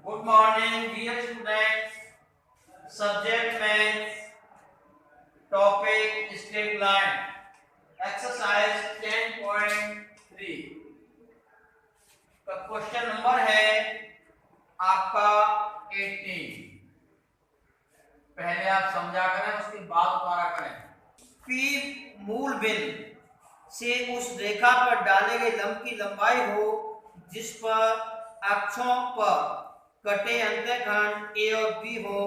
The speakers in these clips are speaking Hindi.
Good morning, dear students. Subject math, topic straight line. Exercise 10.3 का क्वेश्चन नंबर है आपका 18। पहले आप समझा करें, उसके बाद दोबारा करें। P मूल बिंदु से उस रेखा पर डाले गए लंब की लंबाई हो जिस पर अक्षों पर कटे अंतःखंड ए और बी हो,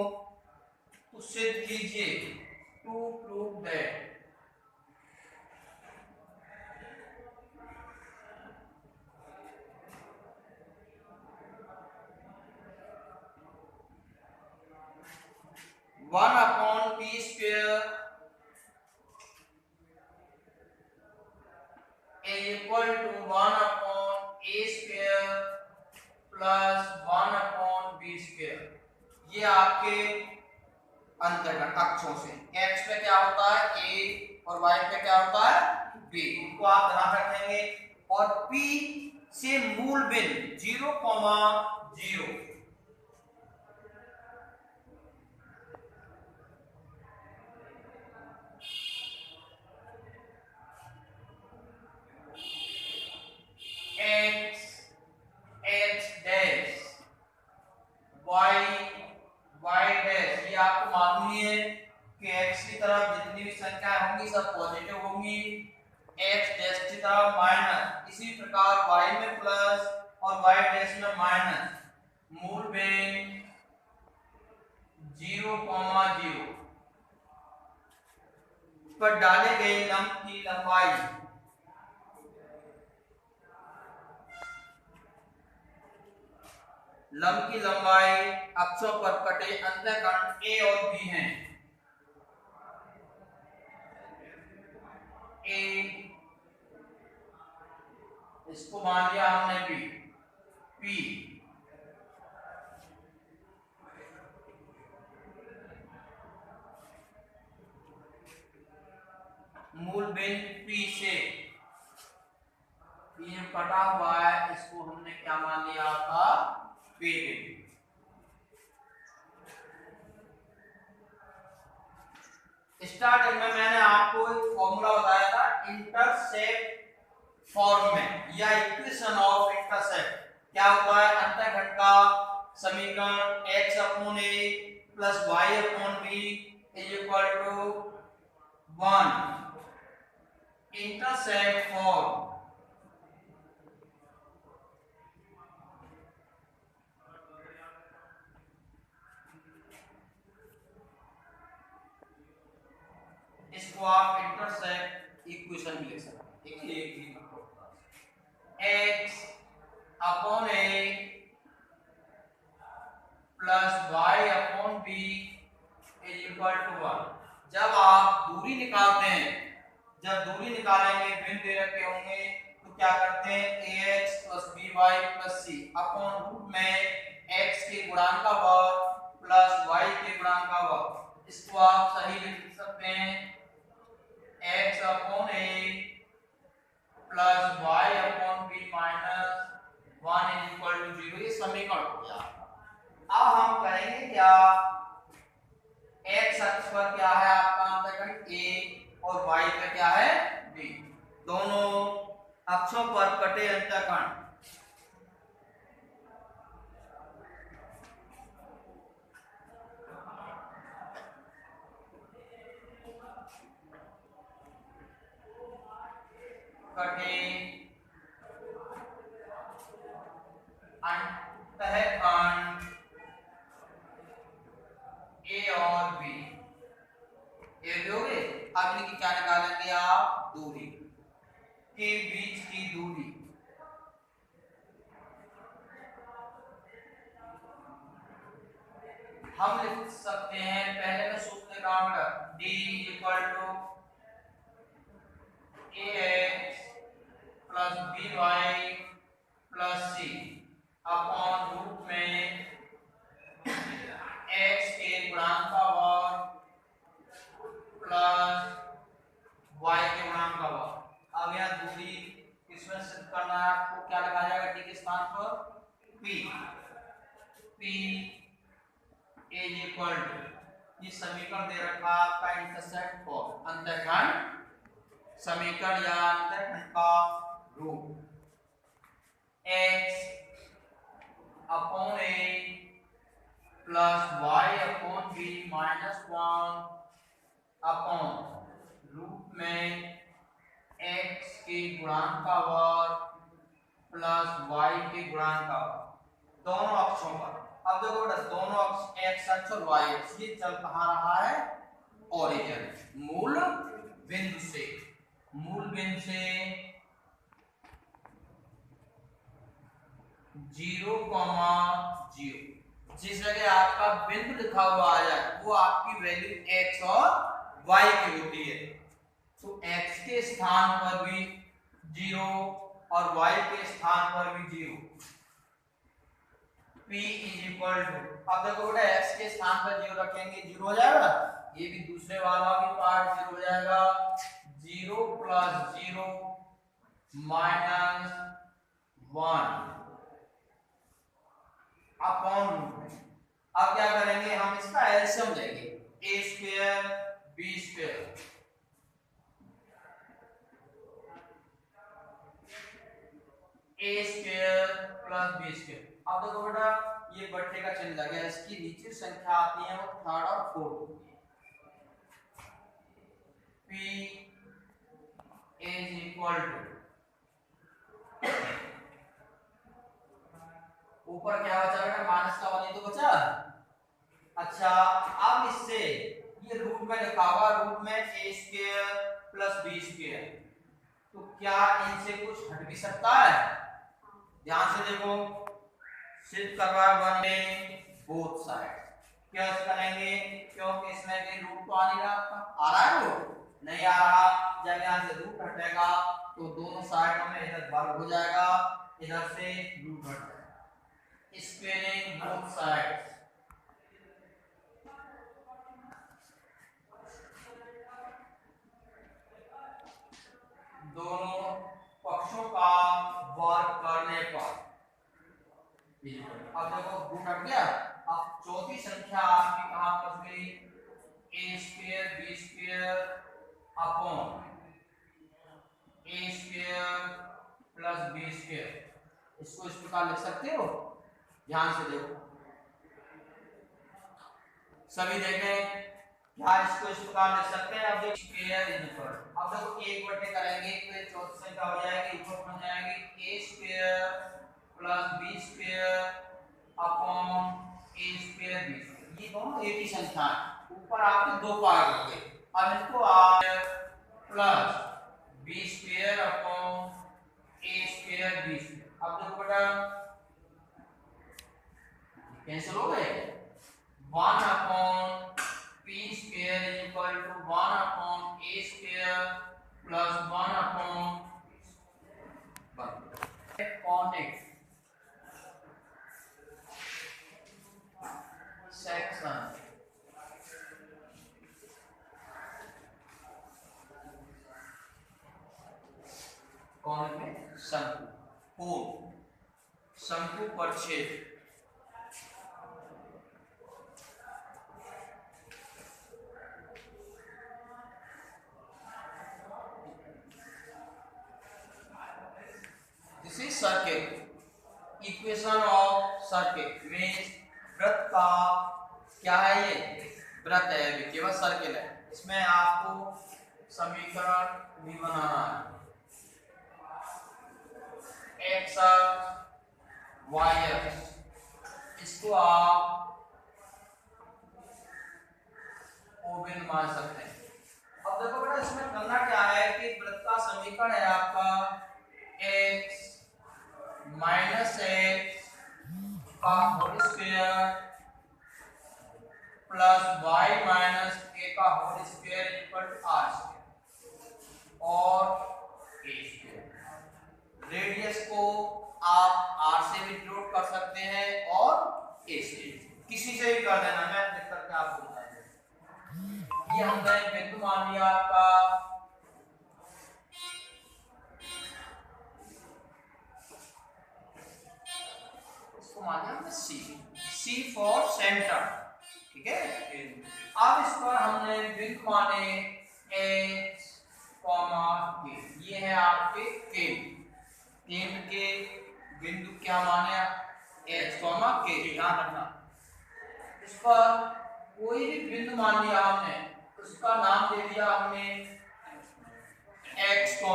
तो सिद्ध कीजिए। To prove that one upon P square equal to one upon A square plus one upon B square. ये आपके अंतर्गत अक्षों से x पे क्या होता है a और y पे क्या होता है b, को आप ध्यान रखेंगे। और p से मूल बिंदु 0,0 x x dash y y dash, ये आपको मालूम ही है कि x की तरफ जितनी भी संख्या होंगी सब पॉजिटिव होंगी, x डैश की तरफ माइनस, इसी प्रकार y में प्लस और y डैश में माइनस। मूल बिंदु 0,0 पर डाले गए लंब की लंबाई अक्षों पर कटे अंतःखंड ए और बी हैं। ए इसको मान लिया हमने बी, पी मूल बिंदु पी से ये कटा हुआ है, इसको हमने क्या मान लिया था पी। स्टार्टिंग में मैंने आपको एक फॉर्मूला बताया था इंटरसेप्ट फॉर्म में या इक्वेशन ऑफ इंटरसेप्ट। क्या होता है अंतःखंड का समीकरण x upon a plus y upon b is equal to 1। Intercept form इसको आप इंटरसेप्ट इक्वेशन भी लिख सकते हैं। एक x upon a plus y upon b is equal to 1। जब आप दूरी निकालते हैं, जब दूरी निकालेंगे बिंदु दे रखे होंगे तो क्या करते हैं ax plus by plus c upon root में x के गुणांक का वर्ग प्लस y के गुणांक का वर्ग। इसको आप सही लिख सकते हैं x upon a plus y upon b minus 1 is equal to 0। ये समीकरण हो गया। अब हम करेंगे क्या, x अक्ष पर क्या है आपका अंतःखंड a और y पे क्या है b, दोनों अक्षों पर कटे अंतःखंड कटे अंतःखंड ए और बी, ये हो गए। अगली की क्या निकालेंगे आप, दूरी के बीच की दूरी। हम लिख सकते हैं पहले में सूत्र काम d equal to ax plus by plus c upon root में x के गुणांक का वर्ग प्लस y के गुणांक का वर्ग। अब यह दूरी इसमें सिद्ध करना है आपको, क्या लगाया जाएगा डी के स्थान पर p। P is equal to, ये समीकरण दे रखा आपका इंटरसेक्ट फॉर्म, अंतःखंड समीकरण या अंतःखंड का रूप x upon a plus y upon b minus 1 upon root में x के गुणांक का वर्ग प्लस y के गुणांक का वर्ग, दोनों अक्षों पर। अब देखो बेटा, दोनों अक्ष x अक्ष और y अक्ष, ये चल कहाँ रहा है, ओरिजिन, मूल बिंदु से, मूल बिंदु से 0,0, जिस जगह आपका बिंदु लिखा हुआ आ जाए वो आपकी वैल्यू x और y की होती है। तो x के स्थान पर भी 0 और y के स्थान पर भी 0। P इज इक्वल टू, अब देखो बेटा x के स्थान पर 0 रखेंगे 0 हो जाएगा, ये भी दूसरे वाला भी पार्ट 0 हो जाएगा, 0 प्लस 0 माइनस 1 अपॉन रूट में। अब क्या करेंगे, हम इसका एलसीएम लेंगे, a square b square, a square plus b square. अब देखो बेटा, ये बट्टे का चिन्ह लगा है, इसकी नीचे संख्या आती है वो थर्ड और फोर्थ होती है। p इज इक्वल टू, ऊपर क्या बचा बेटा, माइनस का 1 ही तो बचा। अच्छा, अब इससे ये रूट में लिखा हुआ, रूट में a square plus b square, तो क्या इनसे कुछ हट भी सकता है? ध्यान से देखो, सिद्ध करवा वन में बोथ साइड क्या करेंगे, क्योंकि इसमें भी रूट तो आ नहीं रहा, आ रहा है रूट नहीं आ रहा, जब यहाँ से रूट हटेगा तो दोनों साइडों में इधर वर्ग हो जाएगा, इधर से रूट हट जाएगा, स्क्वायरिंग बोथ साइड्स। दोनों पक्षों का वर्ग करने पर, अब देखो रूट हट गया। अब चौथी संख्या आपकी कहां फंस गई, a square b square upon a square plus b square, इसको इस प्रकार लिख सकते हो, ध्यान से देखो सभी देखें, क्या इसको इस प्रकार लिख सकते हैं। अब देखो स्क्वायर इज इक्वल, अब देखो एक बटे करेंगे तो ये चौथी संख्या हो जाएगी, ऊपर बन जाएगी a square plus b square upon a square b square, ये दोनों एक ही संख्या है, ऊपर आपके दो पार्ट हो गए। अब इसको आप plus b square upon a square b square, अब देखो बेटा कैंसिल हो गए, 1 upon p square is equal to 1 upon a square plus 1 upon conic section, conic में शंकु, कोण, शंकु पर छेद, this is circle, equation of circle means वृत्त का क्या है, ये वृत्त है, अभी केवल सर्किल है, इसमें आपको समीकरण भी बनाना है, x अक्ष y अक्ष, इसको आप ओबिन मान सकते हैं। अब देखो बेटा, इसमें करना क्या है कि वृत्त का समीकरण है आपका x माइनस एक्स का whole square plus Y minus A का whole square equal to R square और ए स्क्वायर। रेडियस को आप आर से भी डिनोट कर सकते हैं और ए से, किसी से भी कर देना, मैं लिख करके आपको बता दूं। ये हमने बिंदु मान लिया आपका, मान लिया हमने सी, C फॉर सेंटर, ठीक है। अब इस पर हमने बिंदु माने H, K, ये है आपके केंद्र के बिंदु क्या माने H, K, ध्यान रखना। इस पर कोई भी बिंदु मान लिया हमने, उसका नाम दे दिया हमने x, y।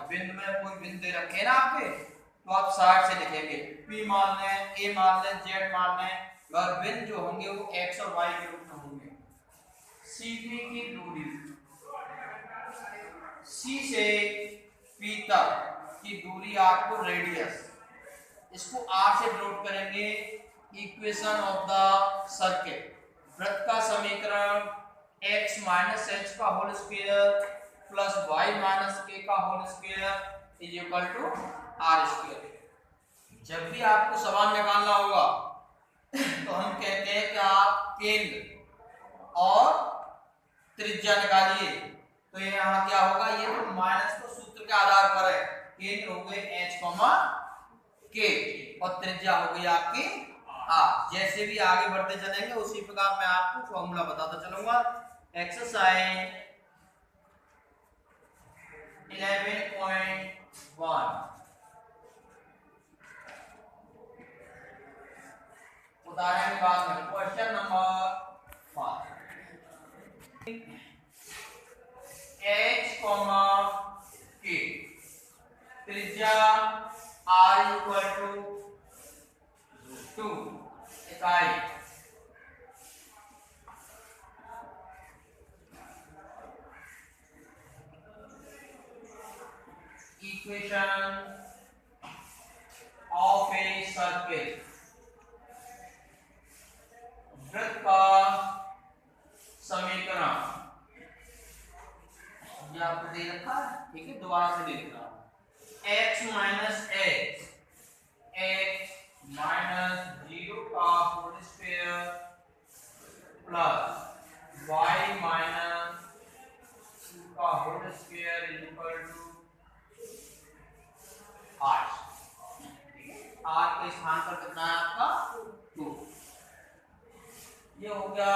बिंदु में कोई बिंदु दे रखे ना आपके, तो आप साइड से लिखेंगे, P मान लें, A मान लें, Z मान लें, और बिंदु जो होंगे वो x और y के रूप में होंगे। CP की दूरी, C से P तक की दूरी आपको रेडियस, इसको R से डिनोट करेंगे इक्वेशन ऑफ द सर्किल। वृत्त का समीकरण x माइनस h का whole square plus y minus k का whole square is equal to r square. जब भी आपको सवाल निकालना होगा तो हम कहते हैं कि आप केंद्र और त्रिज्या निकालिए, तो ये यहाँ क्या होगा, ये तो माइनस तो सूत्र के आधार पर है, केंद्र हो गए h, k और त्रिज्या हो गई आपकी r। जैसे भी आगे बढ़ते चलेंगे उसी प्रकार मैं आपको फॉर्मूला बताता चलूंगा। एक्सरसाइज 11.1 उदाहरण के बाद में क्वेश्चन नंबर 5, h, k, त्रिज्या r इक्वल टू 2 इकाई, इक्वेशन ऑफ ए सर्किल, वृत्त का समीकरण, ये आपको दे रखा है, ठीक है, दोबारा से लिख रहा हूं, x minus h, x minus 0 का whole square plus y minus 2 का whole square equal to r। r के स्थान पर कितना है आपका 2, ये हो गया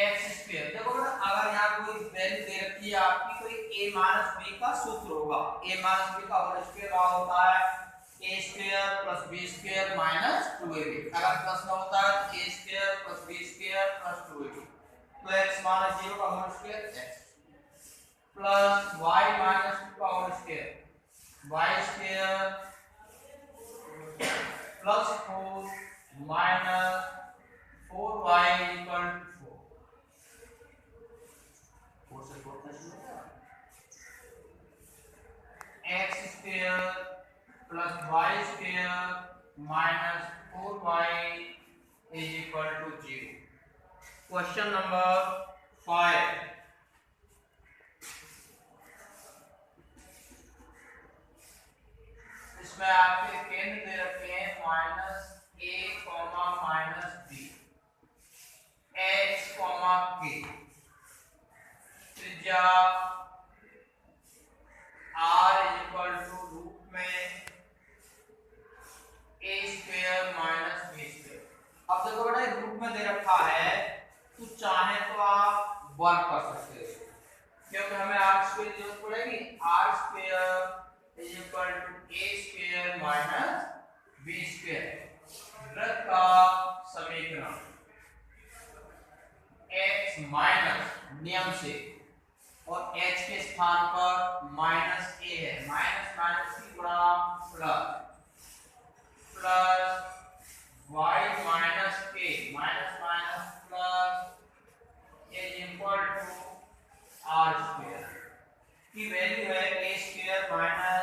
x स्क्वायर। देखो बेटा, अगर यहाँ कोई वैल्यू दे रखी है आपकी, कोई a माइनस b का सूत्र होगा, a माइनस b का होल स्क्वायर होता है a square plus b square minus 2ab। अगर प्लस में होता है तो a square plus b square plus 2ab, तो x माइनस 0 का whole square x plus y minus 2 का whole square y square plus 4 minus 4y equal to 4 से 4 cancel, x square plus y square minus 4y is equal to 0। Question number 5, इसमें आपके केंद्र दे रखे हैं minus a, minus b, h, k, त्रिज्या r इक्वल टू रूट में a square minus b square. अब देखो बेटा, रूट में दे रखा है, तो चाहे तो आप वर्क कर सकते हो, क्योंकि हमें r स्क्वायर की जरूरत पड़ेगी, r square is equal to a square minus b square. वृत्त का समीकरण x माइनस नियम से और h के स्थान पर माइनस a है, माइनस माइनस की गुणा plus plus y minus k minus minus plus a equal to r square की वैल्यू है a स्क्वायर माइनस